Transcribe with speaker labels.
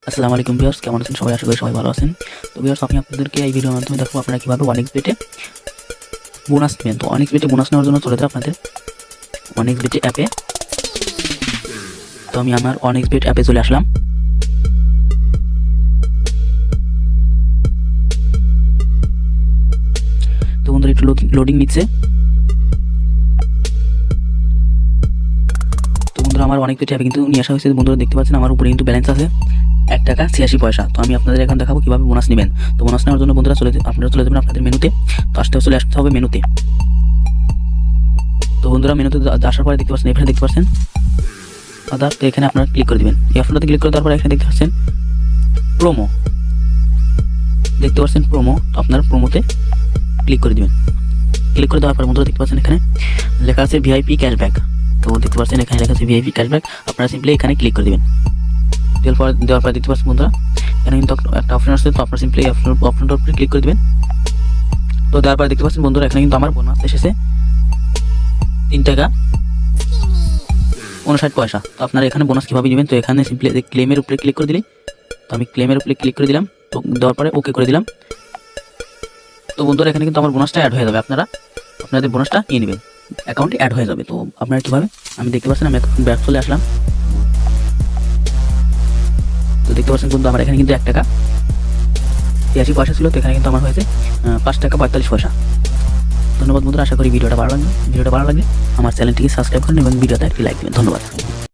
Speaker 1: আসসালামু আলাইকুম ভিউয়ার্স, কেমন আছেন সবাই? আশা করি সবাই ভালো আছেন। তো ভিউয়ার্স, আমি আপনাদেরকে এই ভিডিওর মাধ্যমে দেখাবো আপনারা কীভাবে অনেক্সবেটে বোনাস নেবেন। তো অনেক্সবেটে বোনাস নেওয়ার জন্য চলে যাবে আপনাদের অনেক্সবেটে অ্যাপে। তো আমি আমার অনেক্সবেট অ্যাপে চলে আসলাম। তো বন্ধুরা একটু লোডিং নিচ্ছে। তো বন্ধুরা আমার অনেক্সবেট অ্যাপে কিন্তু নিয়ে আসা হয়েছে। বন্ধুরা দেখতে পাচ্ছেন আমার উপরে কিন্তু ব্যালেন্স আছে 1 টাকা 86 পয়সা। তো আমি আপনাদের এখন দেখাবো কীভাবে বোনাস নেবেন। তো বোনাস নেওয়ার জন্য বন্ধুরা আপনারা চলে যাবেন আপনাদের মেনুতে। তো চলে আসতে হবে মেনুতে। তো বন্ধুরা মেনুতে আসার পরে দেখতে পাচ্ছেন, এখানে দেখতে পাচ্ছেন আদার। তো এখানে আপনারা ক্লিক করে দেবেন। এই অপশনটাতে ক্লিক করে দেওয়ার পরে এখানে দেখতে পাচ্ছেন প্রোমো, দেখতে পাচ্ছেন প্রোমো। তো আপনার প্রোমোতে ক্লিক করে দেবেন। ক্লিক করে দেওয়ার পর বন্ধুরা দেখতে পাচ্ছেন এখানে লেখা আছে ভিআইপি ক্যাশব্যাক। তো দেখতে পাচ্ছেন এখানে লেখা আছে ভিআইপি ক্যাশব্যাক। আপনারা সিম্পলি এখানে ক্লিক করে দেবেন। দেওয়ার পর দেখতে পাচ্ছেন বন্ধুরা এখানে কিন্তু একটা অপশন আসছে। তো আপনারা সিম্পলি অপশনটার উপরে ক্লিক করে দেবেন। তো দেওয়ার পর দেখতে পাচ্ছেন বন্ধুরা এখানে কিন্তু আমার বোনাস এসেছে 3 টাকা 59 পয়সা। তো আপনারা এখানে বোনাস কীভাবে নেবেন? তো এখানে সিম্পলি ক্লেমের উপরে ক্লিক করে দিলেই, তো আমি ক্লেমের উপরে ক্লিক করে দিলাম। তো দেওয়ার পরে ওকে করে দিলাম। তো বন্ধুরা এখানে কিন্তু আমার বোনাসটা অ্যাড হয়ে যাবে। আপনাদের বোনাসটা নিয়ে নেবেন, অ্যাকাউন্টে অ্যাড হয়ে যাবে। তো আপনারা কীভাবে, আমি দেখতে পাচ্ছেন আমি এখন ব্যাক চলে আসলাম। তো দেখতে পাচ্ছেন কিন্তু আমার এখানে কিন্তু 1 টাকা 83 পয়সা ছিল। তো এখানে কিন্তু আমার হয়েছে 5 টাকা 45 পয়সা। ধন্যবাদ বন্ধুরা, আশা করি ভিডিওটা ভালো লাগবে। আমার চ্যানেলটিকে সাবস্ক্রাইব করুন এবং ভিডিওতে একটি লাইক দেবেন। ধন্যবাদ।